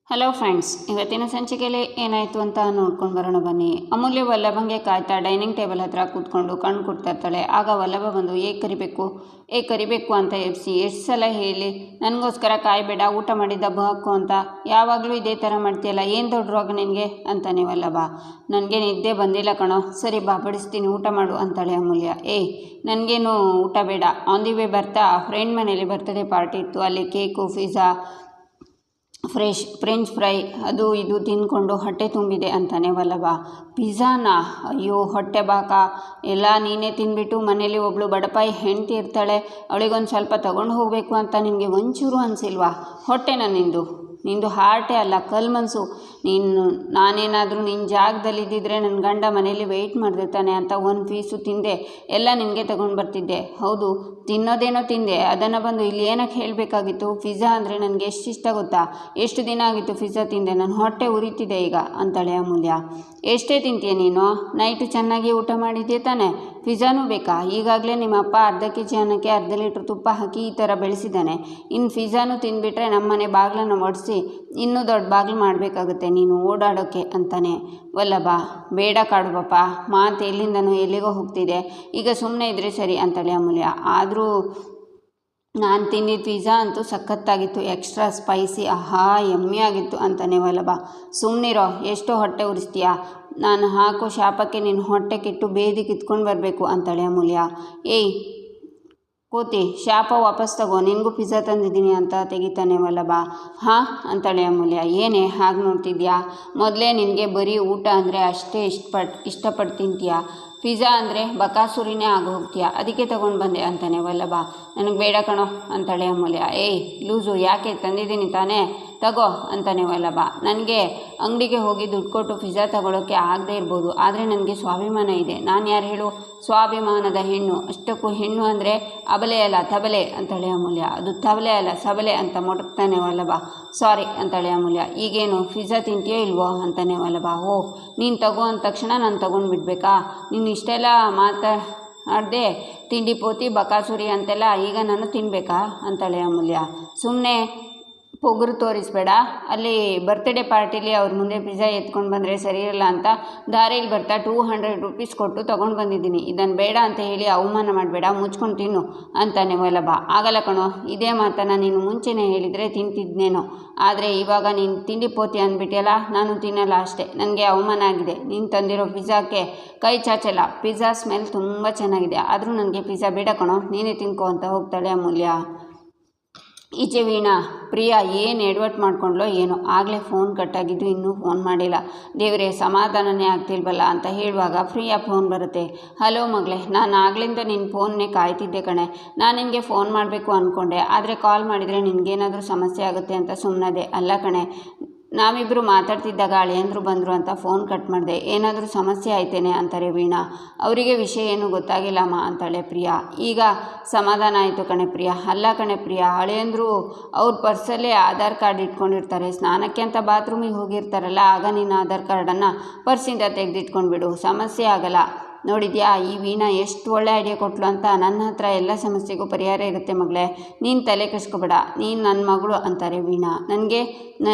Hello friends, ಇವತ್ತಿನ ಸಂಚಿಕೆಯಲ್ಲಿ ಏನಾಯಿತು ಅಂತ ನೋಡ್ಕೊಂಡು ಬರೋಣ ಬನ್ನಿ. ಅಮೂಲ್ಯ ವಲ್ಲಭಂಗೆ ಕಾಯ್ತಾ ಡೈನಿಂಗ್ ಟೇಬಲ್ ಹತ್ರ ಕೂತ್ಕೊಂಡು ಕಣ್ಣು ಕೊಡ್ತಾ ಇರ್ತಾಳೆ. ಆಗ ವಲ್ಲಭ ಬಂದು ಕರಿಬೇಕು ಅಂತ ಎಬ್ಸಿ, ಎಷ್ಟು ಸಲ ಹೇಳಿ ನನಗೋಸ್ಕರ ಕಾಯಬೇಡ, ಊಟ ಮಾಡಿ ದಬ್ಬ ಹಾಕು ಅಂತ. ಯಾವಾಗಲೂ ಇದೇ ಥರ ಮಾಡ್ತೀಯಲ್ಲ, ಏನು ದೊಡ್ಡ ರೋಗ ನಿನಗೆ ಅಂತಾನೆ ವಲ್ಲಭ. ನನಗೆ ನಿದ್ದೆ ಬಂದಿಲ್ಲ ಕಣೋ, ಸರಿ ಬಾ ಬಡಿಸ್ತೀನಿ ಊಟ ಮಾಡು ಅಂತಾಳೆ ಅಮೂಲ್ಯ. ನನಗೇನು ಊಟ ಬೇಡ, ಆನ್ ದಿ ವೇ ಬರ್ತಾ ಫ್ರೆಂಡ್ ಮನೇಲಿ ಬರ್ತ್ಡೇ ಪಾರ್ಟಿ ಇತ್ತು, ಅಲ್ಲಿ ಕೇಕು, ಪಿಜ್ಜಾ, ಫ್ರೆಂಚ್ ಫ್ರೈ ಅದು ಇದು ತಿಂದ್ಕೊಂಡು ಹೊಟ್ಟೆ ತುಂಬಿದೆ ಅಂತಾನೆ ವಲ್ಲಭ. ಪಿಜ್ಜಾನಾ? ಅಯ್ಯೋ ಹೊಟ್ಟೆ ಬಾಕ, ಎಲ್ಲ ನೀನೇ ತಿಂದ್ಬಿಟ್ಟು ಮನೇಲಿ ಒಬ್ಳು ಬಡಪಾಯಿ ಹೆಂಡ್ತಿ ಇರ್ತಾಳೆ, ಅವಳಿಗೊಂದು ಸ್ವಲ್ಪ ತಗೊಂಡು ಹೋಗಬೇಕು ಅಂತ ನಿನಗೆ ಒಂಚೂರು ಅನಿಸಿಲ್ವಾ? ಹೊಟ್ಟೆನ ನಿಂದು ಹಾರ್ಟೇ ಅಲ್ಲ, ಕಲ್ ಮನಸ್ಸು. ನಾನೇನಾದರೂ ನಿನ್ನ ಜಾಗದಲ್ಲಿದ್ದಿದ್ರೆ ನನ್ನ ಗಂಡ ಮನೇಲಿ ವೆಯ್ಟ್ ಮಾಡಿರ್ತಾನೆ ಅಂತ ಒಂದು ಪೀಸು ತಿಂದೆ, ಎಲ್ಲ ನಿನಗೆ ತಗೊಂಡು ಬರ್ತಿದ್ದೆ. ಹೌದು, ತಿನ್ನೋದೇನೋ ತಿಂದೆ, ಅದನ್ನು ಬಂದು ಇಲ್ಲಿ ಏನಕ್ಕೆ ಹೇಳಬೇಕಾಗಿತ್ತು? ಪಿಜ್ಜಾ ಅಂದರೆ ನನಗೆ ಎಷ್ಟು ಇಷ್ಟ ಗೊತ್ತಾ? ಎಷ್ಟು ದಿನ ಆಗಿತ್ತು ಪಿಜ್ಜಾ ತಿಂದೆ, ನನ್ನ ಹೊಟ್ಟೆ ಉರಿತಿದೆ ಈಗ ಅಂತಾಳೆ ಅಮೂಲ್ಯ. ಎಷ್ಟೇ ತಿಂತೀಯ ನೀನು? ನೈಟು ಚೆನ್ನಾಗಿ ಊಟ ಮಾಡಿದ್ದೆ ತಾನೆ, ಪಿಜ್ಜಾನೂ ಬೇಕಾ? ಈಗಾಗಲೇ ನಿಮ್ಮ ಅಪ್ಪ ಅರ್ಧ ಕೆಜಿ ಅನ್ನಕ್ಕೆ ಅರ್ಧ ಲೀಟ್ರ್ ತುಪ್ಪ ಹಾಕಿ ಈ ಥರ ಬೆಳೆಸಿದ್ದಾನೆ. ಇನ್ನು ಪಿಜ್ಜಾನೂ ತಿಂದುಬಿಟ್ರೆ ನಮ್ಮನೆ ಬಾಗಿಲನ್ನು ಒಡಿಸಿ ಇನ್ನೂ ದೊಡ್ಡ ಬಾಗಿಲು ಮಾಡಬೇಕಾಗುತ್ತೆ ನೀನು ಓಡಾಡೋಕ್ಕೆ ಅಂತಾನೆ ವಲ್ಲಭ. ಬೇಡ ಕಾಡುಬಪ್ಪ, ಮಾತು ಎಲ್ಲಿಂದನೂ ಎಲ್ಲಿಗೋ ಹೋಗ್ತಿದೆ, ಈಗ ಸುಮ್ಮನೆ ಇದ್ರೆ ಸರಿ ಅಂತಾಳೆ ಅಮೂಲ್ಯ. ಆದರೂ ನಾನು ತಿಂದಿದ್ದ ಪಿಜ್ಜಾ ಅಂತೂ ಸಖತ್ತಾಗಿತ್ತು, ಎಕ್ಸ್ಟ್ರಾ ಸ್ಪೈಸಿ, ಆಹಾ ಯಮ್ಮಿ ಆಗಿತ್ತು ಅಂತಾನೆ ವಲ್ಲಭ. ಸುಮ್ಮನಿರೋ, ಎಷ್ಟೋ ಹೊಟ್ಟೆ ಉರಿಸ್ತೀಯಾ? ನಾನು ಹಾಕೋ ಶಾಪಕ್ಕೆ ನಿನ್ನ ಹೊಟ್ಟೆ ಕೆಟ್ಟು ಬೇದಿ ಕಿತ್ಕೊಂಡು ಬರಬೇಕು ಅಂತಾಳೆ ಅಮೂಲ್ಯ. ಕೋತಿ, ಶಾಪ ವಾಪಸ್ ತಗೋ, ನಿನಗೂ ಪಿಜ್ಜಾ ತಂದಿದ್ದೀನಿ ಅಂತ ತೆಗಿತಾನೆ ವಲ್ಲಭ. ಹಾಂ ಅಂತಾಳೆ ಅಮೂಲ್ಯ. ಏನೇ ಹಾಗೆ ನೋಡ್ತಿದ್ಯಾ? ಮೊದಲೇ ನಿನಗೆ ಬರೀ ಊಟ ಅಂದರೆ ಅಷ್ಟೇ ಇಷ್ಟಪಟ್ಟು ತಿಂತೀಯಾ, ಪಿಜ್ಜಾ ಅಂದರೆ ಬಕಾಸುರಿನೇ ಆಗಿ ಹೋಗ್ತೀಯಾ, ಅದಕ್ಕೆ ತೊಗೊಂಡು ಬಂದೆ ಅಂತಾನೆ ವಲ್ಲಭ. ನನಗೆ ಬೇಡ ಕಣೋ ಅಂತಾಳೆ ಅಮೂಲ್ಯ. ಲೂಸು, ಯಾಕೆ ತಂದಿದ್ದೀನಿ ತಾನೇ, ತಗೋ ಅಂತಾನೆ ವಲ್ಲಭ. ನನಗೆ ಅಂಗಡಿಗೆ ಹೋಗಿ ದುಡ್ಡು ಕೊಟ್ಟು ಪಿಜ್ಜಾ ತಗೊಳ್ಳೋಕ್ಕೆ ಆಗದೆ ಇರ್ಬೋದು, ಆದರೆ ನನಗೆ ಸ್ವಾಭಿಮಾನ ಇದೆ. ನಾನು ಯಾರು ಹೇಳು? ಸ್ವಾಭಿಮಾನದ ಹೆಣ್ಣು. ಅಷ್ಟಕ್ಕೂ ಹೆಣ್ಣು ಅಂದರೆ ಅಬಲೆ ಅಲ್ಲ ತಬಲೆ ಅಂತಾಳೆ ಅಮೂಲ್ಯ. ಅದು ತಬಲೆ ಅಲ್ಲ ಸಬಲೆ ಅಂತ ಮೊಟಕ್ತಾನೆ ವಲ್ಲಭ. ಸಾರಿ ಅಂತಾಳೆ ಅಮೂಲ್ಯ. ಈಗೇನು ಪಿಜ್ಜಾ ತಿಂತೀಯೋ ಇಲ್ವೋ ಅಂತಾನೆ ವಲ್ಲಭ. ನೀನು ತಗೋ ಅಂದ ತಕ್ಷಣ ನಾನು ತೊಗೊಂಡು ಬಿಡಬೇಕಾ? ನೀನು ಇಷ್ಟೆಲ್ಲ ಮಾತಾಡದೆ ತಿಂಡಿ ಪೋತಿ ಬಕಾಸುರಿ ಅಂತೆಲ್ಲ ಈಗ ನಾನು ತಿನ್ನಬೇಕಾ ಅಂತಾಳೆ ಅಮೂಲ್ಯ. ಸುಮ್ಮನೆ ಪೊಗರು ತೋರಿಸ್ಬೇಡ. ಅಲ್ಲಿ ಬರ್ತ್ಡೇ ಪಾರ್ಟಿಲಿ ಅವ್ರ ಮುಂದೆ ಪಿಜ್ಜಾ ಎತ್ಕೊಂಡು ಬಂದರೆ ಸರಿ ಇರಲ್ಲ ಅಂತ ದಾರಿಯಲ್ಲಿ ಬರ್ತಾ 200 ರೂಪೀಸ್ ಕೊಟ್ಟು ತೊಗೊಂಡು ಬಂದಿದ್ದೀನಿ. ಇದನ್ನು ಬೇಡ ಅಂತ ಹೇಳಿ ಅವಮಾನ ಮಾಡಬೇಡ, ಮುಚ್ಕೊಂಡು ತಿನ್ನು ಅಂತಾನೆ ವಲ್ಲಭ. ಆಗಲ್ಲ ಕಣೋ, ಇದೇ ಮಾತನ್ನು ನೀನು ಮುಂಚೆನೇ ಹೇಳಿದರೆ ತಿಂತಿದ್ನೇನೋ, ಆದರೆ ಇವಾಗ ನೀನು ತಿಂಡಿ ಪೋತಿ ಅಂದ್ಬಿಟ್ಟಿಯಲ್ಲ, ನಾನು ತಿನ್ನಲ್ಲ ಅಷ್ಟೇ. ನನಗೆ ಅವಮಾನ ಆಗಿದೆ. ನೀನು ತಂದಿರೋ ಪಿಜ್ಜಾಕ್ಕೆ ಕೈ ಚಾಚಲ್ಲ. ಪಿಜ್ಜಾ ಸ್ಮೆಲ್ ತುಂಬ ಚೆನ್ನಾಗಿದೆ, ಆದರೂ ನನಗೆ ಪಿಜ್ಜಾ ಬೇಡ ಕಣೋ, ನೀನೇ ತಿನ್ಕೋ ಅಂತ ಹೋಗ್ತಾಳೆ ಅಮೂಲ್ಯ. ಈಚೆ ವೀಣಾ, ಪ್ರಿಯಾ ಏನು ಎಡವಟ್ಟು ಮಾಡ್ಕೊಂಡ್ಲೋ ಏನೋ, ಆಗಲೇ ಫೋನ್ ಕಟ್ಟಾಗಿದ್ದು ಇನ್ನೂ ಫೋನ್ ಮಾಡಿಲ್ಲ. ದೇವರೇ, ಸಮಾಧಾನನೇ ಆಗ್ತಿಲ್ವಲ್ಲ ಅಂತ ಹೇಳುವಾಗ ಪ್ರಿಯಾ ಫೋನ್ ಬರುತ್ತೆ. ಹಲೋ ಮಗಳೇ, ನಾನು ಆಗ್ಲಿಂದ ನಿನ್ನ ಫೋನ್ನೇ ಕಾಯ್ತಿದ್ದೆ ಕಣೆ. ನಾನು ನಿನಗೆ ಫೋನ್ ಮಾಡಬೇಕು ಅಂದ್ಕೊಂಡೆ, ಆದರೆ ಕಾಲ್ ಮಾಡಿದರೆ ನಿನಗೇನಾದರೂ ಸಮಸ್ಯೆ ಆಗುತ್ತೆ ಅಂತ ಸುಮ್ಮನದೆ. ಅಲ್ಲ ಕಣೆ, ನಾವಿಬ್ಬರು ಮಾತಾಡ್ತಿದ್ದಾಗ ಅಳಿಯಂದ್ರು ಬಂದರು ಅಂತ ಫೋನ್ ಕಟ್ ಮಾಡಿದೆ. ಏನಾದರೂ ಸಮಸ್ಯೆ ಆಯ್ತೇನೆ ಅಂತಾರೆ ವೀಣಾ. ಅವರಿಗೆ ವಿಷಯ ಏನೂ ಗೊತ್ತಾಗಿಲ್ಲಮ್ಮ ಅಂತಾಳೆ ಪ್ರಿಯಾ. ಈಗ ಸಮಾಧಾನ ಆಯಿತು ಕಣೆ ಪ್ರಿಯಾ. ಅಲ್ಲ ಕಣೆ ಪ್ರಿಯಾ, ಅಳಿಯಂದ್ರು ಅವ್ರ ಪರ್ಸಲ್ಲೇ ಆಧಾರ್ ಕಾರ್ಡ್ ಇಟ್ಕೊಂಡಿರ್ತಾರೆ, ಸ್ನಾನಕ್ಕೆ ಅಂತ ಬಾತ್ರೂಮಿಗೆ ಹೋಗಿರ್ತಾರಲ್ಲ, ಆಗ ನಿನ್ನ ಆಧಾರ್ ಕಾರ್ಡನ್ನು ಪರ್ಸಿಂದ ತೆಗೆದಿಟ್ಕೊಂಡ್ಬಿಡು, ಸಮಸ್ಯೆ ಆಗಲ್ಲ. ನೋಡಿದ್ಯಾ ಈ ವೀಣಾ ಎಷ್ಟು ಒಳ್ಳೆ ಐಡಿಯಾ ಕೊಟ್ಲು ಅಂತ? ನನ್ನ ಹತ್ರ ಎಲ್ಲ ಸಮಸ್ಯೆಗೂ ಪರಿಹಾರ ಇರುತ್ತೆ ಮಗಳೇ, ನೀನು ತಲೆ ಕೆಡಿಸ್ಕೊಬೇಡ, ನೀನು ನನ್ನ ಮಗಳು ಅಂತಾರೆ ವೀಣಾ. ನನಗೆ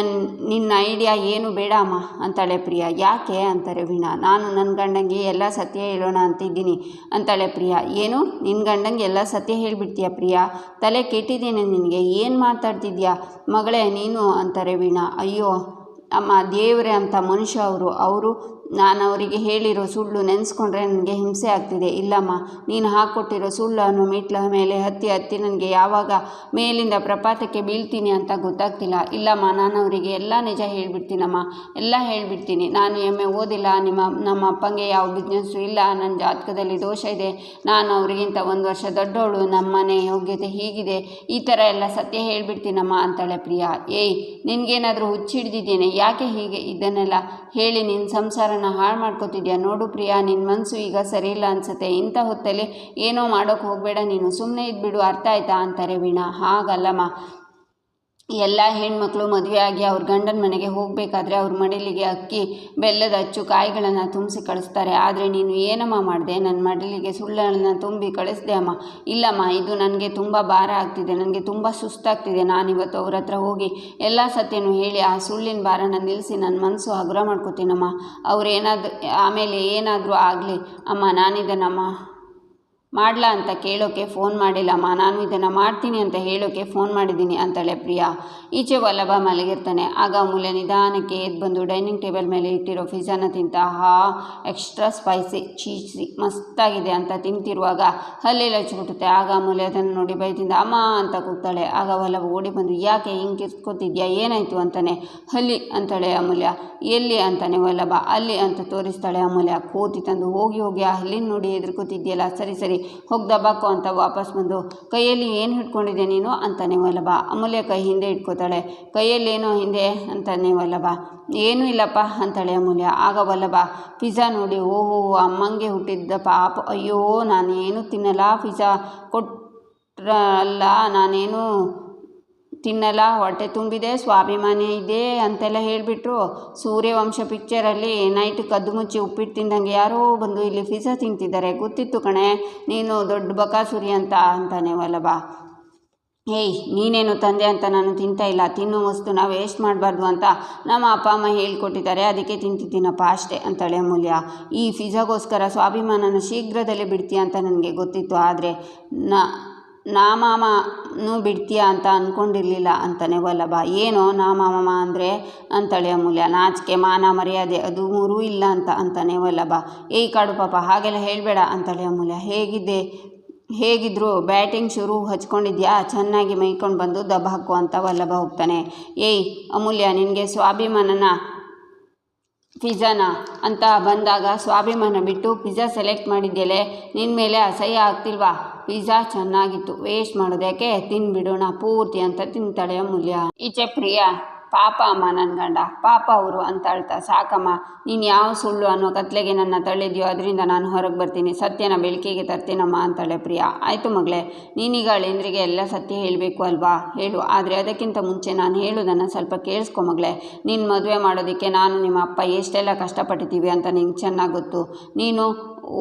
ನಿನ್ನ ಐಡಿಯಾ ಏನು ಬೇಡ ಅಮ್ಮ ಅಂತಾಳೆ ಪ್ರಿಯಾ. ಯಾಕೆ ಅಂತಾರೆ ವೀಣಾ. ನಾನು ನನ್ನ ಗಂಡಂಗೆ ಎಲ್ಲ ಸತ್ಯ ಹೇಳೋಣ ಅಂತಿದ್ದೀನಿ ಅಂತಾಳೆ ಪ್ರಿಯಾ. ಏನು, ನಿನ್ನ ಗಂಡಂಗೆ ಎಲ್ಲ ಸತ್ಯ ಹೇಳಿಬಿಡ್ತೀಯ ಪ್ರಿಯಾ? ತಲೆ ಕೆಟ್ಟಿದ್ದೇನೆ ನಿನಗೆ, ಏನು ಮಾತಾಡ್ತಿದ್ಯಾ ಮಗಳೇ ನೀನು ಅಂತಾರೆ ವೀಣಾ. ಅಯ್ಯೋ ಅಮ್ಮ ದೇವರೇ, ಅಂತ ಮನುಷ್ಯ ಅವರು ನಾನು ಅವರಿಗೆ ಹೇಳಿರೋ ಸುಳ್ಳು ನೆನೆಸ್ಕೊಂಡ್ರೆ ನನಗೆ ಹಿಂಸೆ ಆಗ್ತಿದೆ. ಇಲ್ಲಮ್ಮ, ನೀನು ಹಾಕ್ಕೊಟ್ಟಿರೋ ಸುಳ್ಳನ್ನು ಮೆಟ್ಲ ಮೇಲೆ ಹತ್ತಿ ನನಗೆ ಯಾವಾಗ ಮೇಲಿಂದ ಪ್ರಪಾತಕ್ಕೆ ಬೀಳ್ತೀನಿ ಅಂತ ಗೊತ್ತಾಗ್ತಿಲ್ಲ. ಇಲ್ಲಮ್ಮ, ನಾನು ಅವರಿಗೆ ಎಲ್ಲ ನಿಜ ಹೇಳಿಬಿಡ್ತೀನಮ್ಮ, ಎಲ್ಲ ಹೇಳಿಬಿಡ್ತೀನಿ. ನಾನು ಎಮ್ಮೆ ಓದಿಲ್ಲ, ನಮ್ಮ ಅಪ್ಪಂಗೆ ಯಾವ ಬಿಸ್ನೆಸ್ಸು ಇಲ್ಲ, ನನ್ನ ಜಾತಕದಲ್ಲಿ ದೋಷ ಇದೆ, ನಾನು ಅವರಿಗಿಂತ 1 ವರ್ಷ ದೊಡ್ಡವಳು, ನಮ್ಮನೆ ಯೋಗ್ಯತೆ ಹೀಗಿದೆ, ಈ ಥರ ಎಲ್ಲ ಸತ್ಯ ಹೇಳಿಬಿಡ್ತೀನಮ್ಮ ಅಂತಾಳೆ ಪ್ರಿಯಾ. ನಿನಗೇನಾದರೂ ಹುಚ್ಚಿಡ್ದಿದ್ದೇನೆ? ಯಾಕೆ ಹೀಗೆ ಇದನ್ನೆಲ್ಲ ಹೇಳಿ ನಿನ್ನ ಸಂಸಾರನ ಹಾಳು ಮಾಡ್ಕೋತಿದ್ಯಾ? ನೋಡು ಪ್ರಿಯಾ, ನಿನ್ನ ಮನಸ್ಸು ಈಗ ಸರಿಯಿಲ್ಲ ಅನಿಸುತ್ತೆ, ಇಂಥ ಹೊತ್ತಲ್ಲಿ ಏನೋ ಮಾಡೋಕ್ಕೆ ಹೋಗಬೇಡ, ನೀನು ಸುಮ್ಮನೆ ಇದ್ಬಿಡು, ಅರ್ಥ ಆಯ್ತಾ ಅಂತಾರೆ ವೀಣಾ. ಹಾಗಲ್ಲಮ್ಮ, ಎಲ್ಲ ಹೆಣ್ಮಕ್ಳು ಮದುವೆ ಆಗಿ ಅವ್ರ ಗಂಡನ ಮನೆಗೆ ಹೋಗಬೇಕಾದ್ರೆ ಅವ್ರ ಮಡಿಲಿಗೆ ಅಕ್ಕಿ ಬೆಲ್ಲದ ಅಚ್ಚು ಕಾಯಿಗಳನ್ನು ತುಂಬಿಸಿ ಕಳಿಸ್ತಾರೆ. ಆದರೆ ನೀನು ಏನಮ್ಮ ಮಾಡಿದೆ? ನನ್ನ ಮಡಿಲಿಗೆ ಸುಳ್ಳನ್ನು ತುಂಬಿ ಕಳಿಸ್ದೆ ಅಮ್ಮ. ಇಲ್ಲಮ್ಮ, ಇದು ನನಗೆ ತುಂಬ ಭಾರ ಆಗ್ತಿದೆ, ನನಗೆ ತುಂಬ ಸುಸ್ತಾಗ್ತಿದೆ. ನಾನಿವತ್ತು ಅವ್ರ ಹತ್ರ ಹೋಗಿ ಎಲ್ಲ ಸತ್ಯನೂ ಹೇಳಿ ಆ ಸುಳ್ಳಿನ ಭಾರನ ನಿಲ್ಲಿಸಿ ನನ್ನ ಮನಸ್ಸು ಹಗುರ ಮಾಡ್ಕೋತೀನಮ್ಮ. ಆಮೇಲೆ ಏನಾದರೂ ಆಗಲಿ ಅಮ್ಮ, ನಾನಿದನ್ನಮ್ಮ ಮಾಡಲಾ ಅಂತ ಕೇಳೋಕ್ಕೆ ಫೋನ್ ಮಾಡಿಲ್ಲಮ್ಮ, ನಾನು ಇದನ್ನು ಮಾಡ್ತೀನಿ ಅಂತ ಹೇಳೋಕ್ಕೆ ಫೋನ್ ಮಾಡಿದ್ದೀನಿ ಅಂತಾಳೆ ಪ್ರಿಯಾ. ಈಚೆ ವಲ್ಲಭ ಮಲಗಿರ್ತಾನೆ. ಆಗ ಅಮೂಲ್ಯ ನಿಧಾನಕ್ಕೆ ಎದ್ದು ಬಂದು ಡೈನಿಂಗ್ ಟೇಬಲ್ ಮೇಲೆ ಇಟ್ಟಿರೋ ಪಿಜ್ಜಾನ ತಿಂತ ಎಕ್ಸ್ಟ್ರಾ ಸ್ಪೈಸಿ ಚೀಸಿ ಮಸ್ತಾಗಿದೆ ಅಂತ ತಿಂತಿರುವಾಗ ಹಲ್ಲೆಲ್ಲ ಹಚ್ಬಿಟ್ಟುತ್ತೆ. ಆಗ ಅಮೂಲ್ಯ ಅದನ್ನು ನೋಡಿ ಬೈದಿಂದ ಅಮ್ಮ ಅಂತ ಕೂಗ್ತಾಳೆ. ಆಗ ವಲ್ಲಭ ಓಡಿ ಬಂದು ಯಾಕೆ ಹಿಂಗೆ ಕಿರ್ಸ್ಕೊತಿದ್ಯಾ, ಏನಾಯಿತು ಅಂತಾನೆ. ಹಲ್ಲಿ ಅಂತಾಳೆ ಅಮೂಲ್ಯ. ಎಲ್ಲಿ ಅಂತಾನೆ ವಲ್ಲಭ. ಅಲ್ಲಿ ಅಂತ ತೋರಿಸ್ತಾಳೆ ಅಮೂಲ್ಯ. ಕೋತಿ ತಂದು ಹೋಗಿ ಹೋಗಿ ಆ ಹಲ್ಲಿನ ನೋಡಿ ಹೆದರ್ಕೋತಿದ್ಯಲ್ಲ, ಸರಿ ಸರಿ ಹೋಗಿ ದಬ್ಬಾಕೋ ಅಂತ ವಾಪಸ್ ಬಂದು ಕೈಯಲ್ಲಿ ಏನು ಹಿಡ್ಕೊಂಡಿದ್ದೆ ನೀನು ಅಂತಾನೆ ವಲ್ಲಭ. ಅಮೂಲ್ಯ ಕೈ ಹಿಂದೆ ಇಟ್ಕೋತಾಳೆ. ಕೈಯಲ್ಲೇನೋ ಹಿಂದೆ ಅಂತಾನೆ ವಲ್ಲಭ. ಏನೂ ಇಲ್ಲಪ್ಪ ಅಂತಾಳೆ ಅಮೂಲ್ಯ. ಆಗ ವಲ್ಲಭ ಪಿಜ್ಜಾ ನೋಡಿ ಓಹೋ ಅಮ್ಮಂಗೆ ಹುಟ್ಟಿದ್ದ ಪಾಪ, ಅಯ್ಯೋ ನಾನೇನು ತಿನ್ನಲ್ಲ, ಪಿಜ್ಜಾ ಕೊಟ್ರಲ್ಲ, ನಾನೇನು ತಿನ್ನಲ್ಲ, ಹೊಟ್ಟೆ ತುಂಬಿದೆ, ಸ್ವಾಭಿಮಾನಿ ಇದೆ ಅಂತೆಲ್ಲ ಹೇಳಿಬಿಟ್ರು. ಸೂರ್ಯವಂಶ ಪಿಕ್ಚರಲ್ಲಿ ನೈಟ್ ಕದ್ದು ಮುಚ್ಚಿ ಉಪ್ಪಿಟ್ಟು ತಿಂದಂಗೆ ಯಾರೋ ಬಂದು ಇಲ್ಲಿ ಪಿಜ್ಜಾ ತಿಂತಿದ್ದಾರೆ, ಗೊತ್ತಿತ್ತು ಕಣೆ ನೀನು ದೊಡ್ಡ ಬಕಾಸುರಿ ಅಂತಾನೆ ವಲ್ಲಭ. ಏಯ್ ನೀನೇನು ತಂದೆ ಅಂತ ನಾನು ತಿಂತಾ ಇಲ್ಲ, ತಿನ್ನೋ ವಸ್ತುನ ವೇಸ್ಟ್ ಮಾಡಬಾರ್ದು ಅಂತ ನಮ್ಮ ಅಪ್ಪ ಅಮ್ಮ ಹೇಳ್ಕೊಟ್ಟಿದ್ದಾರೆ, ಅದಕ್ಕೆ ತಿಂತಿದ್ದೀನಪ್ಪ ಅಷ್ಟೇ ಅಂತಾಳೆ ಅಮೂಲ್ಯ. ಈ ಪಿಜ್ಜಾಗೋಸ್ಕರ ಸ್ವಾಭಿಮಾನನ ಶೀಘ್ರದಲ್ಲೇ ಬಿಡ್ತೀಯ ಅಂತ ನನಗೆ ಗೊತ್ತಿತ್ತು, ಆದರೆ ಮಾಮನೂ ಬಿಡ್ತೀಯಾ ಅಂತ ಅಂದ್ಕೊಂಡಿರಲಿಲ್ಲ ಅಂತಾನೆ ವಲ್ಲಭ. ಏನೋ ಮಾಮ ಅಂದರೆ ಅಂತಾಳೆ ಅಮೂಲ್ಯ. ನಾಚಿಕೆ ಮಾನ ಮರ್ಯಾದೆ ಅದು ಮೂರೂ ಇಲ್ಲ ಅಂತಾನೆ ವಲ್ಲಭ. ಏಯ್ ಕಾಡು ಪಾಪ ಹಾಗೆಲ್ಲ ಹೇಳಬೇಡ ಅಂತಾಳೆ ಅಮೂಲ್ಯ. ಹೇಗಿದ್ರು ಬ್ಯಾಟಿಂಗ್ ಶುರು ಹಚ್ಕೊಂಡಿದ್ಯಾ, ಚೆನ್ನಾಗಿ ಮೈಕೊಂಡು ಬಂದು ದಬ್ಬ ಹಾಕು ಅಂತ ವಲ್ಲಭ ಹೋಗ್ತಾನೆ. ಏಯ್ ಅಮೂಲ್ಯ, ನಿನಗೆ ಸ್ವಾಭಿಮಾನನ ಪಿಜ್ಜಾನ ಅಂತ ಬಂದಾಗ ಸ್ವಾಭಿಮಾನ ಬಿಟ್ಟು ಪಿಜ್ಜಾ ಸೆಲೆಕ್ಟ್ ಮಾಡಿದ್ಯಲೆ, ನಿನ್ನ ಮೇಲೆ ಅಸಹ್ಯ ಆಗ್ತಿಲ್ವಾ? ಪಿಜ್ಜಾ ಚೆನ್ನಾಗಿತ್ತು, ವೇಸ್ಟ್ ಮಾಡೋದಕ್ಕೆ, ತಿನ್ಬಿಡೋಣ ಪೂರ್ತಿ ಅಂತ ತಿಂತಾಳೆ ಅಮೂಲ್ಯ. ಈಚೆ ಪ್ರಿಯಾ ಪಾಪ ಅಮ್ಮ ನನ್ನ ಗಂಡ, ಪಾಪ ಅವರು ಅಂತ ಹೇಳ್ತಾ ಸಾಕಮ್ಮ, ನೀನು ಯಾವ ಸುಳ್ಳು ಅನ್ನೋ ಕತ್ಲೆಗೆ ನನ್ನ ತಳ್ಳಿದ್ಯೋ ಅದರಿಂದ ನಾನು ಹೊರಗೆ ಬರ್ತೀನಿ, ಸತ್ಯನ ಬೆಳಕಿಗೆ ತರ್ತೀನಮ್ಮ ಅಂತಾಳೆ ಪ್ರಿಯಾ. ಆಯಿತು ಮಗಳೇ, ನೀನೀಗ ಅಳಿಂದ್ರಿಗೆ ಎಲ್ಲ ಸತ್ಯ ಹೇಳಬೇಕು ಅಲ್ವಾ, ಹೇಳು. ಆದರೆ ಅದಕ್ಕಿಂತ ಮುಂಚೆ ನಾನು ಹೇಳೋದನ್ನು ಸ್ವಲ್ಪ ಕೇಳಿಸ್ಕೊ ಮಗಳೇ. ನಿನ್ನ ಮದುವೆ ಮಾಡೋದಕ್ಕೆ ನಾನು ನಿಮ್ಮ ಅಪ್ಪ ಎಷ್ಟೆಲ್ಲ ಕಷ್ಟಪಟ್ಟಿದ್ದೀವಿ ಅಂತ ನಿಂಗೆ ಚೆನ್ನಾಗಿ ಗೊತ್ತು. ನೀನು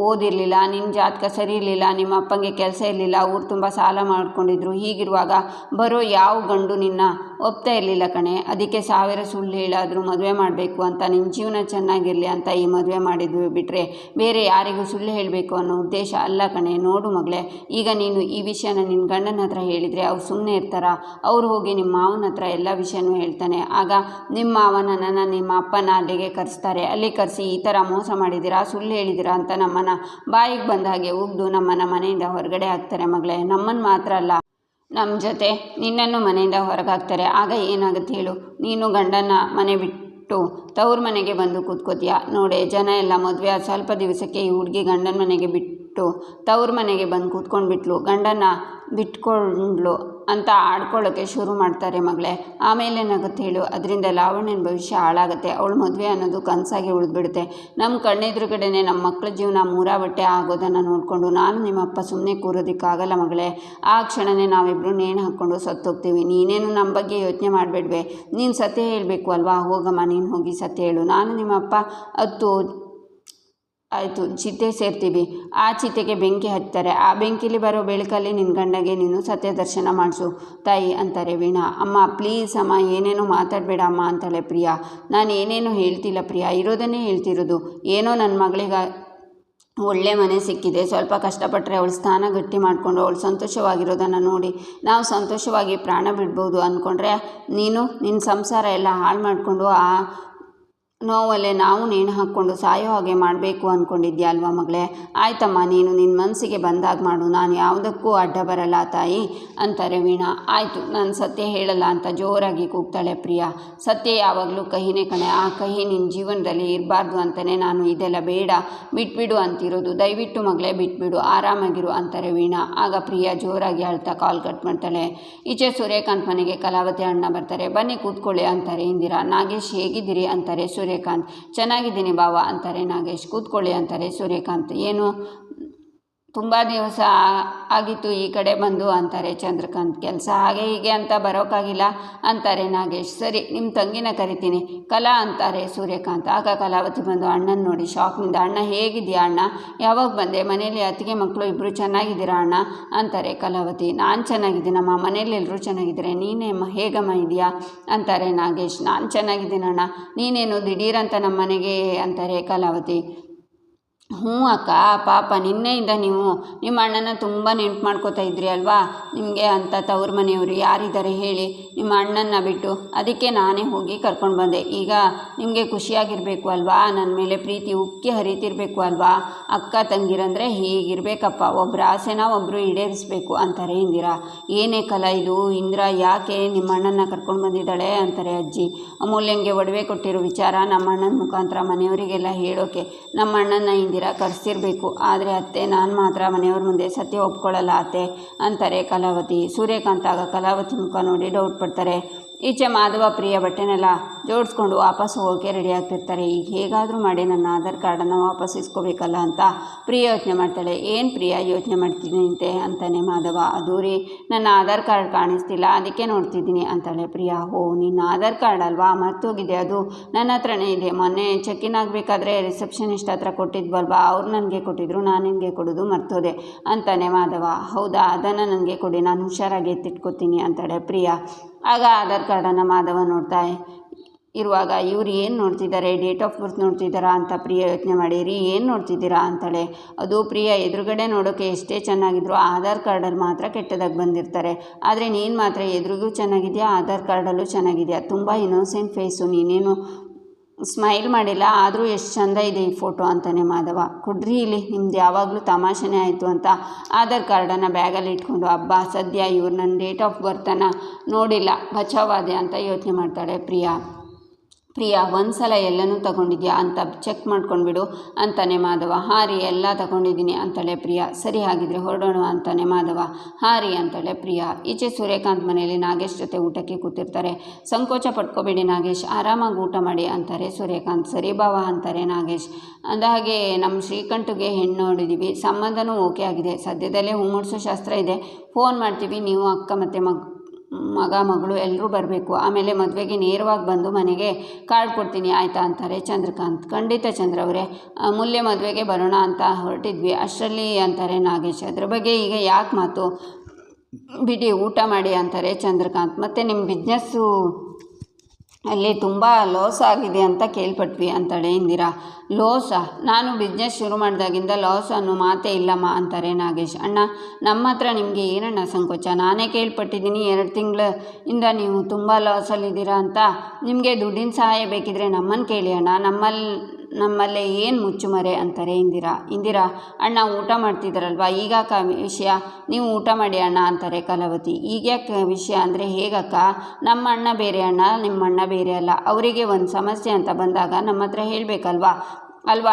ಓದಿರಲಿಲ್ಲ, ನಿನ್ನ ಜಾತಕ ಸರಿ ಇರಲಿಲ್ಲ, ನಿಮ್ಮ ಅಪ್ಪಂಗೆ ಕೆಲಸ ಇರಲಿಲ್ಲ, ಊರು ತುಂಬ ಸಾಲ ಮಾಡ್ಕೊಂಡಿದ್ರು. ಹೀಗಿರುವಾಗ ಬರೋ ಯಾವ ಗಂಡು ನಿನ್ನ ಒಪ್ತಾ ಇರಲಿಲ್ಲ ಕಣೆ, ಅದಕ್ಕೆ 1000 ಸುಳ್ಳು ಹೇಳಾದರೂ ಮದುವೆ ಮಾಡಬೇಕು ಅಂತ, ನಿನ್ನ ಜೀವನ ಚೆನ್ನಾಗಿರಲಿ ಅಂತ ಈ ಮದುವೆ ಮಾಡಿದ್ವಿ, ಬಿಟ್ಟರೆ ಬೇರೆ ಯಾರಿಗೂ ಸುಳ್ಳು ಹೇಳಬೇಕು ಅನ್ನೋ ಉದ್ದೇಶ ಅಲ್ಲ ಕಣೆ. ನೋಡು ಮಗಳೇ, ಈಗ ನೀನು ಈ ವಿಷಯನ ನಿನ್ನ ಗಂಡನ ಹತ್ರ ಹೇಳಿದರೆ ಅವ್ರು ಸುಮ್ಮನೆ ಇರ್ತಾರ? ಅವ್ರು ಹೋಗಿ ನಿಮ್ಮ ಮಾವನ ಹತ್ರ ಎಲ್ಲ ವಿಷಯನೂ ಹೇಳ್ತಾನೆ. ಆಗ ನಿಮ್ಮ ಮಾವನನ್ನು ನಿಮ್ಮ ಅಪ್ಪನ ಅಲ್ಲಿಗೆ ಕರೆಸ್ತಾರೆ. ಅಲ್ಲಿ ಕರೆಸಿ ಈ ಥರ ಮೋಸ ಮಾಡಿದ್ದೀರಾ, ಸುಳ್ಳು ಹೇಳಿದ್ದೀರಾ ಅಂತ ನಮ್ಮನ್ನು ಬಾಯಿಗೆ ಬಂದ ಹಾಗೆ ಉಗ್ದು ನಮ್ಮನ್ನು ಮನೆಯಿಂದ ಹೊರಗಡೆ ಹಾಕ್ತಾರೆ ಮಗಳೇ. ನಮ್ಮನ್ನು ಮಾತ್ರ ಅಲ್ಲ, ನಮ್ಮ ಜೊತೆ ನಿನ್ನನ್ನು ಮನೆಯಿಂದ ಹೊರಗೆ ಹಾಕ್ತಾರೆ. ಆಗ ಏನಾಗುತ್ತೆ ಹೇಳು? ನೀನು ಗಂಡನ ಮನೆ ಬಿಟ್ಟು ತವ್ರ ಮನೆಗೆ ಬಂದು ಕೂತ್ಕೋತೀಯ. ನೋಡೆ, ಜನ ಎಲ್ಲ ಮದುವೆ ಆದ ಸ್ವಲ್ಪ ದಿವಸಕ್ಕೆ ಈ ಹುಡುಗಿ ಗಂಡನ ಮನೆಗೆ ಬಿಟ್ಟು ತವ್ರ ಮನೆಗೆ ಬಂದು ಕೂತ್ಕೊಂಡ್ಬಿಟ್ಲು, ಗಂಡನ ಬಿಟ್ಕೊಂಡ್ಲು ಅಂತ ಆಡ್ಕೊಳ್ಳೋಕ್ಕೆ ಶುರು ಮಾಡ್ತಾರೆ ಮಗಳೇ. ಆಮೇಲೆ ಏನಾಗುತ್ತೆ ಹೇಳು? ಅದರಿಂದ ಲಾವಣ್ಯನ ಭವಿಷ್ಯ ಹಾಳಾಗುತ್ತೆ. ಅವಳು ಮದುವೆ ಅನ್ನೋದು ಕನಸಾಗಿ ಉಳಿದ್ಬಿಡುತ್ತೆ. ನಮ್ಮ ಕಣ್ಣೆದುರುಗಡೆನೆ ನಮ್ಮ ಮಕ್ಕಳ ಜೀವನ ಮೂರಾಬಟ್ಟೆ ಆಗೋದನ್ನು ನೋಡಿಕೊಂಡು ನಾನು ನಿಮ್ಮಪ್ಪ ಸುಮ್ಮನೆ ಕೂರೋದಕ್ಕಾಗಲ್ಲ ಮಗಳೇ. ಆ ಕ್ಷಣವೇ ನಾವಿಬ್ಬರು ನೇಣು ಹಾಕ್ಕೊಂಡು ಸತ್ತೋಗ್ತೀವಿ. ನೀನೇನು ನಮ್ಮ ಬಗ್ಗೆ ಯೋಚನೆ ಮಾಡಬೇಡ್ವೆ, ನೀನು ಸತ್ಯ ಹೇಳಬೇಕು ಅಲ್ವಾ? ಹೋಗಮ್ಮ, ನೀನು ಹೋಗಿ ಸತ್ಯ ಹೇಳು. ನಾನು ನಿಮ್ಮಪ್ಪ ಆಯಿತು ಚಿತೆ ಸೇರ್ತೀವಿ. ಆ ಚಿತೆಗೆ ಬೆಂಕಿ ಹಚ್ತಾರೆ. ಆ ಬೆಂಕಿಲಿ ಬರೋ ಬೆಳಕಲ್ಲಿ ನಿನ್ನ ಗಂಡಗೆ ನೀನು ಸತ್ಯ ದರ್ಶನ ಮಾಡಿಸು ತಾಯಿ ಅಂತಾರೆ ವೀಣಾ. ಅಮ್ಮ ಪ್ಲೀಸ್ ಅಮ್ಮ, ಏನೇನೋ ಮಾತಾಡಬೇಡ ಅಮ್ಮ ಅಂತಾಳೆ ಪ್ರಿಯಾ. ನಾನು ಏನೇನೋ ಹೇಳ್ತಿಲ್ಲ ಪ್ರಿಯಾ, ಇರೋದನ್ನೇ ಹೇಳ್ತಿರೋದು. ಏನೋ ನನ್ನ ಮಗಳಿಗೆ ಒಳ್ಳೆ ಮನೆ ಸಿಕ್ಕಿದೆ, ಸ್ವಲ್ಪ ಕಷ್ಟಪಟ್ಟರೆ ಅವಳ ಸ್ಥಾನ ಗಟ್ಟಿ ಮಾಡಿಕೊಂಡು ಅವಳು ಸಂತೋಷವಾಗಿರೋದನ್ನು ನೋಡಿ ನಾವು ಸಂತೋಷವಾಗಿ ಪ್ರಾಣ ಬಿಡ್ಬೋದು ಅಂದ್ಕೊಂಡ್ರೆ, ನೀನು ನಿನ್ನ ಸಂಸಾರ ಎಲ್ಲ ಹಾಳು ಮಾಡಿಕೊಂಡು ಆ ನೋವಲ್ಲೇ ನಾವು ನೇಣು ಹಾಕ್ಕೊಂಡು ಸಾಯೋ ಹಾಗೆ ಮಾಡಬೇಕು ಅಂದ್ಕೊಂಡಿದ್ಯಾ ಅಲ್ವಾ ಮಗಳೇ? ಆಯ್ತಮ್ಮ, ನೀನು ನಿನ್ನ ಮನಸ್ಸಿಗೆ ಬಂದಾಗ ಮಾಡು, ನಾನು ಯಾವುದಕ್ಕೂ ಅಡ್ಡ ಬರಲ್ಲ ತಾಯಿ ಅಂತಾರೆ ವೀಣಾ. ಆಯಿತು, ನಾನು ಸತ್ಯ ಹೇಳಲ್ಲ ಅಂತ ಜೋರಾಗಿ ಕೂಗ್ತಾಳೆ ಪ್ರಿಯಾ. ಸತ್ಯ ಯಾವಾಗಲೂ ಕಹಿನೇ ಕಣೆ, ಆ ಕಹಿ ನಿನ್ನ ಜೀವನದಲ್ಲಿ ಇರಬಾರ್ದು ಅಂತಲೇ ನಾನು ಇದೆಲ್ಲ ಬೇಡ ಬಿಟ್ಬಿಡು ಅಂತಿರೋದು. ದಯವಿಟ್ಟು ಮಗಳೇ ಬಿಟ್ಬಿಡು, ಆರಾಮಾಗಿರು ಅಂತಾರೆ ವೀಣಾ. ಆಗ ಪ್ರಿಯಾ ಜೋರಾಗಿ ಅಳ್ತಾ ಕಾಲ್ ಕಟ್ ಮಾಡ್ತಾಳೆ. ಈಚೆ ಸೂರ್ಯಕಾಂತ್ ಮನೆಗೆ ಕಲಾವತಿ ಅಣ್ಣ ಬರ್ತಾರೆ. ಬನ್ನಿ ಕೂತ್ಕೊಳ್ಳಿ ಅಂತಾರೆ ಇಂದಿರಾ. ನಾಗೇಶ್ ಹೇಗಿದ್ದೀರಿ ಅಂತಾರೆ ಸೂರ್ಯಕಾಂತ್. ಚೆನ್ನಾಗಿದ್ದೀನಿ ಬಾವ ಅಂತಾರೆ ನಾಗೇಶ್. ಕೂತ್ಕೊಳ್ಳಿ ಅಂತಾರೆ ಸೂರ್ಯಕಾಂತ್. ಏನು ತುಂಬ ದಿವಸ ಆಗಿತ್ತು ಈ ಕಡೆ ಬಂದು ಅಂತಾರೆ ಚಂದ್ರಕಾಂತ್. ಕೆಲಸ ಹಾಗೆ ಹೀಗೆ ಅಂತ ಬರೋಕ್ಕಾಗಿಲ್ಲ ಅಂತಾರೆ ನಾಗೇಶ್. ಸರಿ, ನಿಮ್ಮ ತಂಗಿನ ಕರಿತೀನಿ ಕಲಾ ಅಂತಾರೆ ಸೂರ್ಯಕಾಂತ್. ಆಗ ಕಲಾವತಿ ಬಂದು ಅಣ್ಣನ ನೋಡಿ ಶಾಕ್ನಿಂದ, ಅಣ್ಣ ಹೇಗಿದೆಯಾ ಅಣ್ಣ, ಯಾವಾಗ ಬಂದೆ, ಮನೇಲಿ ಅತ್ತಿಗೆ ಮಕ್ಕಳು ಇಬ್ಬರು ಚೆನ್ನಾಗಿದ್ದೀರಾ ಅಣ್ಣ ಅಂತಾರೆ ಕಲಾವತಿ. ನಾನು ಚೆನ್ನಾಗಿದ್ದೀನಮ್ಮ, ಮನೇಲಿ ಎಲ್ಲರೂ ಚೆನ್ನಾಗಿದ್ದಾರೆ, ನೀನೇ ಹೇಗಮ್ಮ ಇದೆಯಾ ಅಂತಾರೆ ನಾಗೇಶ್. ನಾನು ಚೆನ್ನಾಗಿದ್ದೀನಣ್ಣ, ನೀನೇನು ದಿಢೀರಂತ ನಮ್ಮ ಮನೆಗೆ ಅಂತಾರೆ ಕಲಾವತಿ. ಹ್ಞೂ ಅಕ್ಕ, ಪಾಪ ನಿನ್ನೆಯಿಂದ ನೀವು ನಿಮ್ಮ ಅಣ್ಣನ ತುಂಬ ನೆನ್ಪು ಮಾಡ್ಕೋತಾ ಇದ್ರಿ ಅಲ್ವಾ, ನಿಮಗೆ ಅಂತ ತವ್ರ ಮನೆಯವರು ಯಾರಿದ್ದಾರೆ ಹೇಳಿ ನಿಮ್ಮ ಅಣ್ಣನ ಬಿಟ್ಟು, ಅದಕ್ಕೆ ನಾನೇ ಹೋಗಿ ಕರ್ಕೊಂಡು ಬಂದೆ. ಈಗ ನಿಮಗೆ ಖುಷಿಯಾಗಿರಬೇಕು ಅಲ್ವಾ, ನನ್ನ ಮೇಲೆ ಪ್ರೀತಿ ಉಕ್ಕಿ ಹರಿತಿರ್ಬೇಕು ಅಲ್ವಾ, ಅಕ್ಕ ತಂಗಿರಂದರೆ ಹೀಗಿರಬೇಕಪ್ಪ, ಒಬ್ಬರ ಆಸೆನ ಒಬ್ಬರು ಈಡೇರಿಸಬೇಕು ಅಂತಾರೆ ಇಂದಿರಾ. ಏನೇ ಕಲಾ ಇದು, ಇಂದಿರಾ ಯಾಕೆ ನಿಮ್ಮ ಅಣ್ಣನ ಕರ್ಕೊಂಡು ಬಂದಿದ್ದಾಳೆ ಅಂತಾರೆ ಅಜ್ಜಿ. ಅಮೂಲ್ಯಂಗೆ ಒಡವೆ ಕೊಟ್ಟಿರೋ ವಿಚಾರ ನಮ್ಮ ಅಣ್ಣನ ಮುಖಾಂತರ ಮನೆಯವರಿಗೆಲ್ಲ ಹೇಳೋಕೆ ನಮ್ಮ ಅಣ್ಣನ ಇಂದಿರಾ ಕರೆಸಿರ್ಬೇಕು. ಆದರೆ ಅತ್ತೆ, ನಾನು ಮಾತ್ರ ಮನೆಯವ್ರ ಮುಂದೆ ಸತ್ಯ ಒಪ್ಕೊಳ್ಳಲ್ಲ ಅತ್ತೆ ಅಂತಾರೆ ಕಲಾವತಿ. ಸೂರ್ಯಕಾಂತ್ ಆಗ ಕಲಾವತಿ ಮುಖ ನೋಡಿ ಡೌಟ್ ಪಡ್ತಾರೆ. ಈಚೆ ಮಾಧವ ಪ್ರಿಯ ಬಟ್ಟೆನೆಲ್ಲ ಜೋಡಿಸ್ಕೊಂಡು ವಾಪಸ್ ಹೋಗೋಕ್ಕೆ ರೆಡಿ ಆಗ್ತಿರ್ತಾರೆ. ಈಗ ಹೇಗಾದರೂ ಮಾಡಿ ನನ್ನ ಆಧಾರ್ ಕಾರ್ಡನ್ನು ವಾಪಸ್ ಇಸ್ಕೋಬೇಕಲ್ಲ ಅಂತ ಪ್ರಿಯ ಯೋಚನೆ ಮಾಡ್ತಾಳೆ. ಏನು ಪ್ರಿಯ ಯೋಚನೆ ಮಾಡ್ತಿದ್ದೀನಂತೆ ಅಂತಾನೆ ಮಾಧವ. ಅದು ರೀ, ನನ್ನ ಆಧಾರ್ ಕಾರ್ಡ್ ಕಾಣಿಸ್ತಿಲ್ಲ, ಅದಕ್ಕೆ ನೋಡ್ತಿದ್ದೀನಿ ಅಂತಾಳೆ ಪ್ರಿಯಾ. ಓ, ನಿನ್ನ ಆಧಾರ್ ಕಾರ್ಡ್ ಅಲ್ವಾ, ಮರ್ತೋಗಿದೆ, ಅದು ನನ್ನ ಹತ್ರನೇ ಇದೆ. ಮೊನ್ನೆ ಚೆಕ್-ಇನ್ ಆಗಬೇಕಾದ್ರೆ ರಿಸೆಪ್ಷನಿಸ್ಟ್ ಹತ್ರ ಕೊಟ್ಟಿದ್ವಲ್ವಾ, ಅವ್ರು ನನಗೆ ಕೊಟ್ಟಿದ್ರು, ನಾನು ನಿನಗೆ ಕೊಡೋದು ಮರ್ತೋದೆ ಅಂತಾನೆ ಮಾಧವ. ಹೌದಾ, ಅದನ್ನು ನನಗೆ ಕೊಡಿ, ನಾನು ಹುಷಾರಾಗಿ ಎತ್ತಿಟ್ಕೋತೀನಿ ಅಂತಾಳೆ ಪ್ರಿಯಾ. ಆಗ ಆಧಾರ್ ಕಾರ್ಡನ್ನು ಮಾಧವ ನೋಡ್ತಾ ಇರುವಾಗ ಇವ್ರು ಏನು ನೋಡ್ತಿದ್ದಾರೆ, ಡೇಟ್ ಆಫ್ ಬರ್ತ್ ನೋಡ್ತಿದ್ದಾರಾ ಅಂತ ಪ್ರಿಯ ಯೋಚನೆ ಮಾಡಿರಿ. ಏನು ನೋಡ್ತಿದ್ದೀರಾ ಅಂತಾಳೆ. ಅದು ಪ್ರಿಯ ಎದುರುಗಡೆ ನೋಡೋಕ್ಕೆ ಎಷ್ಟೇ ಚೆನ್ನಾಗಿದ್ರು ಆಧಾರ್ ಕಾರ್ಡಲ್ಲಿ ಮಾತ್ರ ಕೆಟ್ಟದಾಗಿ ಬಂದಿರ್ತಾರೆ, ಆದರೆ ನೀನು ಮಾತ್ರ ಎದುರಿಗೂ ಚೆನ್ನಾಗಿದೆಯಾ, ಆಧಾರ್ ಕಾರ್ಡಲ್ಲೂ ಚೆನ್ನಾಗಿದೆಯಾ, ತುಂಬ ಇನ್ನೋಸೆಂಟ್ ಫೇಸು, ನೀನೇನು ಸ್ಮೈಲ್ ಮಾಡಿಲ್ಲ, ಆದರೂ ಎಷ್ಟು ಚೆಂದ ಇದೆ ಈ ಫೋಟೋ ಅಂತಾನೆ ಮಾಧವ. ಕೊಡ್ರಿ ಇಲ್ಲಿ, ನಿಮ್ದು ಯಾವಾಗಲೂ ತಮಾಷೆನೇ ಆಯಿತು ಅಂತ ಆಧಾರ್ ಕಾರ್ಡನ್ನು ಬ್ಯಾಗಲ್ಲಿ ಇಟ್ಕೊಂಡು, ಹಬ್ಬ ಸದ್ಯ ಇವ್ರು ನನ್ನ ಡೇಟ್ ಆಫ್ ಬರ್ತನ್ನು ನೋಡಿಲ್ಲ, ಬಚಾವಾದೆ ಅಂತ ಯೋಚನೆ ಮಾಡ್ತಾಳೆ ಪ್ರಿಯಾ. ಒಂದು ಸಲ ಎಲ್ಲನೂ ತಗೊಂಡಿದ್ಯಾ ಅಂತ ಚೆಕ್ ಮಾಡ್ಕೊಂಡ್ಬಿಡು ಅಂತಾನೆ ಮಾಧವ. ಹಾಂ ರೀ, ಎಲ್ಲ ತಗೊಂಡಿದ್ದೀನಿ ಅಂತಾಳೆ ಪ್ರಿಯಾ. ಸರಿ, ಹಾಗಿದ್ರೆ ಹೊರಡೋಣ ಅಂತಾನೆ ಮಾಧವ. ಹಾಂ ರೀ ಅಂತಾಳೆ ಪ್ರಿಯಾ. ಈಚೆ ಸೂರ್ಯಕಾಂತ್ ಮನೆಯಲ್ಲಿ ನಾಗೇಶ್ ಜೊತೆ ಊಟಕ್ಕೆ ಕೂತಿರ್ತಾರೆ. ಸಂಕೋಚ ಪಡ್ಕೋಬೇಡಿ ನಾಗೇಶ್, ಆರಾಮಾಗಿ ಊಟ ಮಾಡಿ ಅಂತಾರೆ ಸೂರ್ಯಕಾಂತ್. ಸರಿ ಬಾವ ಅಂತಾರೆ ನಾಗೇಶ್. ಅಂದಹಾಗೆ ನಮ್ಮ ಶ್ರೀಕಂಠಗೆ ಹೆಣ್ಣು ನೋಡಿದ್ದೀವಿ, ಸಂಬಂಧನೂ ಓಕೆ ಆಗಿದೆ, ಸದ್ಯದಲ್ಲೇ ಹೂಮೂಡಿಸೋ ಶಾಸ್ತ್ರ ಇದೆ, ಫೋನ್ ಮಾಡ್ತೀವಿ, ನೀವು ಅಕ್ಕ ಮತ್ತು ಮಗ ಮಗಳು ಎಲ್ಲರೂ ಬರಬೇಕು, ಆಮೇಲೆ ಮದುವೆಗೆ ನೇರವಾಗಿ ಬಂದು ಮನೆಗೆ ಕಾರ್ಡ್ ಕೊಡ್ತೀನಿ ಆಯಿತಾ ಅಂತಾರೆ ಚಂದ್ರಕಾಂತ್. ಖಂಡಿತ ಚಂದ್ರವರೇ, ಅಮೂಲ್ಯ ಮದುವೆಗೆ ಬರೋಣ ಅಂತ ಹೊರಟಿದ್ವಿ ಅಷ್ಟರಲ್ಲಿ ಅಂತಾರೆ ನಾಗೇಶ್. ಅದ್ರ ಬಗ್ಗೆ ಈಗ ಯಾಕೆ ಮಾತು, ಬಿಡಿ ಊಟ ಮಾಡಿ ಅಂತಾರೆ ಚಂದ್ರಕಾಂತ್. ಮತ್ತು ನಿಮ್ಮ ಬಿಸ್ನೆಸ್ಸು ಅಲ್ಲಿ ತುಂಬ ಲಾಸ್ ಆಗಿದೆ ಅಂತ ಕೇಳ್ಪಟ್ವಿ ಅಂತಾಳೆ ಇಂದಿರಾ. ಲಾಸಾ? ನಾನು ಬಿಸ್ನೆಸ್ ಶುರು ಮಾಡಿದಾಗಿಂದ ಲಾಸ್ ಅನ್ನೋ ಮಾತೇ ಇಲ್ಲಮ್ಮ ಅಂತಾರೆ ನಾಗೇಶ್. ಅಣ್ಣ, ನಮ್ಮ ಹತ್ರ ನಿಮಗೆ ಏನಣ್ಣ ಸಂಕೋಚ, ನಾನೇ ಕೇಳ್ಪಟ್ಟಿದ್ದೀನಿ 2 ತಿಂಗಳಿಂದ ನೀವು ತುಂಬ ಲಾಸಲ್ಲಿದ್ದೀರಾ ಅಂತ. ನಿಮಗೆ ದುಡ್ಡಿನ ಸಹಾಯ ಬೇಕಿದ್ರೆ ನಮ್ಮನ್ನು ಕೇಳಿ ಅಣ್ಣ, ನಮ್ಮಲ್ಲೇ ಏನು ಮುಚ್ಚುಮರೆ ಅಂತಾರೆ ಇಂದಿರಾ. ಅಣ್ಣ ಊಟ ಮಾಡ್ತಿದ್ದಾರಲ್ವ, ಈಗಾಕ ವಿಷಯ, ನೀವು ಊಟ ಮಾಡಿ ಅಣ್ಣ ಅಂತಾರೆ ಕಲಾವತಿ. ಈಗ್ಯಾಕೆ ವಿಷಯ ಅಂದರೆ ಹೇಗಕ್ಕ, ನಮ್ಮ ಅಣ್ಣ ಬೇರೆ ಅಣ್ಣ, ನಿಮ್ಮ ಅಣ್ಣ ಬೇರೆ ಅಲ್ಲ, ಅವರಿಗೆ ಒಂದು ಸಮಸ್ಯೆ ಅಂತ ಬಂದಾಗ ನಮ್ಮ ಹತ್ರ ಹೇಳಬೇಕಲ್ವಾ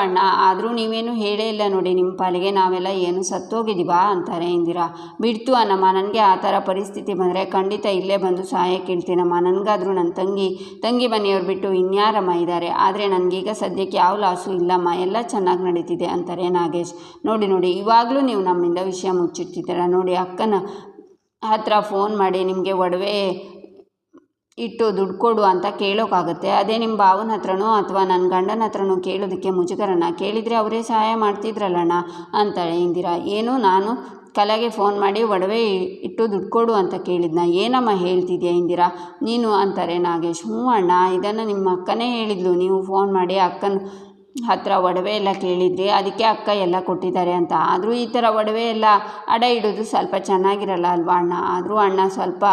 ಅಣ್ಣ, ಆದರೂ ನೀವೇನು ಹೇಳೇ ಇಲ್ಲ ನೋಡಿ, ನಿಮ್ಮ ಪಾಲಿಗೆ ನಾವೆಲ್ಲ ಏನು ಸತ್ತೋಗಿದ್ದೀವಾ ಅಂತಾರೆ ಇಂದಿರಾ. ಬಿಡ್ತು ಅನ್ನಮ್ಮ, ನನಗೆ ಆ ಥರ ಪರಿಸ್ಥಿತಿ ಬಂದರೆ ಖಂಡಿತ ಇಲ್ಲೇ ಬಂದು ಸಹಾಯ ಕೇಳ್ತೀನಮ್ಮ, ನನಗಾದರೂ ನನ್ನ ತಂಗಿ ಮನೆಯವ್ರು ಬಿಟ್ಟು ಇನ್ಯಾರಮ್ಮ ಇದ್ದಾರೆ, ಆದರೆ ನನಗೀಗ ಸದ್ಯಕ್ಕೆ ಯಾವ ಲಾಸು ಇಲ್ಲಮ್ಮ, ಎಲ್ಲ ಚೆನ್ನಾಗಿ ನಡೀತಿದೆ ಅಂತಾರೆ ನಾಗೇಶ್. ನೋಡಿ ಇವಾಗಲೂ ನೀವು ನಮ್ಮಿಂದ ವಿಷಯ ಮುಚ್ಚಿಟ್ಟಿದ್ದೀರ ನೋಡಿ, ಅಕ್ಕನ ಹತ್ರ ಫೋನ್ ಮಾಡಿ ನಿಮಗೆ ಒಡವೆ ಇಟ್ಟು ದುಡ್ಡು ಕೊಡು ಅಂತ ಕೇಳೋಕ್ಕಾಗುತ್ತೆ, ಅದೇ ನಿಮ್ಮ ಭಾವನ ಹತ್ರನೋ ಅಥವಾ ನನ್ನ ಗಂಡನ ಹತ್ರನೋ ಕೇಳೋದಕ್ಕೆ ಮುಜುಗರನ, ಕೇಳಿದರೆ ಅವರೇ ಸಹಾಯ ಮಾಡ್ತಿದ್ರಲ್ಲಣ್ಣ ಅಂತಾಳೆ ಇಂದಿರಾ. ಏನು, ನಾನು ಕಲಾಗೆ ಫೋನ್ ಮಾಡಿ ಒಡವೆ ಇಟ್ಟು ದುಡ್ಡು ಕೊಡು ಅಂತ ಕೇಳಿದ್ನ, ಏನಮ್ಮ ಹೇಳ್ತಿದ್ಯಾ ಇಂದಿರಾ ನೀನು ಅಂತಾರೆ ನಾಗೇಶ್. ಹ್ಞೂ ಅಣ್ಣ, ಇದನ್ನು ನಿಮ್ಮ ಅಕ್ಕನೇ ಹೇಳಿದ್ಲು, ನೀವು ಫೋನ್ ಮಾಡಿ ಅಕ್ಕನ ಹತ್ರ ಒಡವೆ ಎಲ್ಲ ಕೇಳಿದ್ರಿ, ಅದಕ್ಕೆ ಅಕ್ಕ ಎಲ್ಲ ಕೊಟ್ಟಿದ್ದಾರೆ ಅಂತ. ಆದರೂ ಈ ಥರ ಒಡವೆ ಎಲ್ಲ ಅಡ ಇಡೋದು ಸ್ವಲ್ಪ ಚೆನ್ನಾಗಿರಲ್ಲ ಅಲ್ವಾ ಅಣ್ಣ, ಆದರೂ ಅಣ್ಣ ಸ್ವಲ್ಪ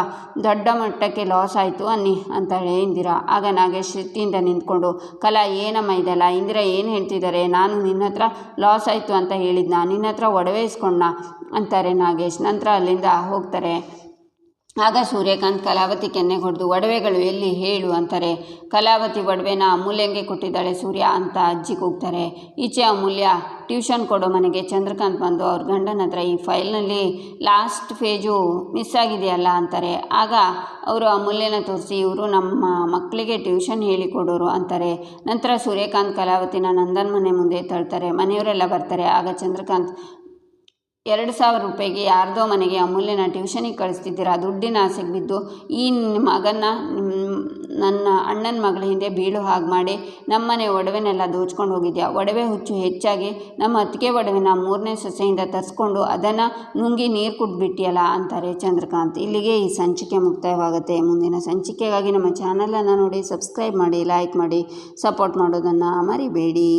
ದೊಡ್ಡ ಮಟ್ಟಕ್ಕೆ ಲಾಸ್ ಆಯಿತು ಅನ್ನಿ ಅಂತಾಳೆ ಇಂದಿರಾ. ಆಗ ನಾಗೇಶ್ ಶಿಸ್ತಿಯಿಂದ ನಿಂತ್ಕೊಂಡು, ಕಲಾ ಏನಮ್ಮ ಇದೆಲ್ಲ, ಇಂದಿರಾ ಏನು ಹೇಳ್ತಿದ್ದಾರೆ, ನಾನು ನಿನ್ನ ಹತ್ರ ಲಾಸ್ ಆಯಿತು ಅಂತ ಹೇಳಿದ್ನ, ನಿನ್ನ ಹತ್ರ ಒಡವೆ ಇಸ್ಕೊಂಡ ಅಂತಾರೆ ನಾಗೇಶ್. ನಂತರ ಅಲ್ಲಿಂದ ಹೋಗ್ತಾರೆ. ಆಗ ಸೂರ್ಯಕಾಂತ್ ಕಲಾವತಿ ಕೆನ್ನೆಗೆ ಹೊಡೆದು, ಒಡವೆಗಳು ಎಲ್ಲಿ ಹೇಳು ಅಂತಾರೆ. ಕಲಾವತಿ ಒಡವೆನ ಅಮೂಲ್ಯಂಗೆ ಕೊಟ್ಟಿದ್ದಾಳೆ ಸೂರ್ಯ ಅಂತ ಅಜ್ಜಿ ಕೂಗ್ತಾರೆ. ಈಚೆ ಅಮೂಲ್ಯ ಟ್ಯೂಷನ್ ಕೊಡೋ ಮನೆಗೆ ಚಂದ್ರಕಾಂತ್ ಬಂದು ಅವ್ರ ಗಂಡನ ಹತ್ರ ಈ ಫೈಲ್ನಲ್ಲಿ ಲಾಸ್ಟ್ ಪೇಜು ಮಿಸ್ ಆಗಿದೆಯಲ್ಲ ಅಂತಾರೆ. ಆಗ ಅವರು ಅಮೂಲ್ಯನ ತೋರಿಸಿ, ಇವರು ನಮ್ಮ ಮಕ್ಕಳಿಗೆ ಟ್ಯೂಷನ್ ಹೇಳಿಕೊಡೋರು ಅಂತಾರೆ. ನಂತರ ಸೂರ್ಯಕಾಂತ್ ಕಲಾವತಿನ ನಂದನ್ ಮನೆ ಮುಂದೆ ತಳ್ತಾರೆ. ಮನೆಯವರೆಲ್ಲ ಬರ್ತಾರೆ. ಆಗ ಚಂದ್ರಕಾಂತ್ 2,000 ರೂಪಾಯಿಗೆ ಯಾರ್ದೋ ಮನೆಗೆ ಅಮೂಲ್ಯನ ಟ್ಯೂಷನಿಗೆ ಕಳಿಸ್ತಿದ್ದೀರಾ. ದುಡ್ಡಿನ ಆಸೆಗೆ ಬಿದ್ದು ಈ ಮಗನ ನನ್ನ ಅಣ್ಣನ ಮಗಳ ಹಿಂದೆ ಬೀಳು ಹಾಗೆ ಮಾಡಿ ನಮ್ಮನೆ ಒಡವೆನೆಲ್ಲ ದೋಚ್ಕೊಂಡು ಹೋಗಿದ್ಯಾ. ಒಡವೆ ಹುಚ್ಚು ಹೆಚ್ಚಾಗಿ ನಮ್ಮ ಅತ್ತಿಗೆ ಒಡವೆನ 3ನೇ ಸೊಸೆಯಿಂದ ತರಿಸ್ಕೊಂಡು ಅದನ್ನು ನುಂಗಿ ನೀರು ಕುಡ್ಬಿಟ್ಟಿಯಲ್ಲ ಅಂತಾರೆ ಚಂದ್ರಕಾಂತ್. ಇಲ್ಲಿಗೆ ಈ ಸಂಚಿಕೆ ಮುಕ್ತಾಯವಾಗುತ್ತೆ. ಮುಂದಿನ ಸಂಚಿಕೆಗಾಗಿ ನಮ್ಮ ಚಾನಲನ್ನು ನೋಡಿ, ಸಬ್ಸ್ಕ್ರೈಬ್ ಮಾಡಿ, ಲೈಕ್ ಮಾಡಿ, ಸಪೋರ್ಟ್ ಮಾಡೋದನ್ನು ಮರಿಬೇಡಿ.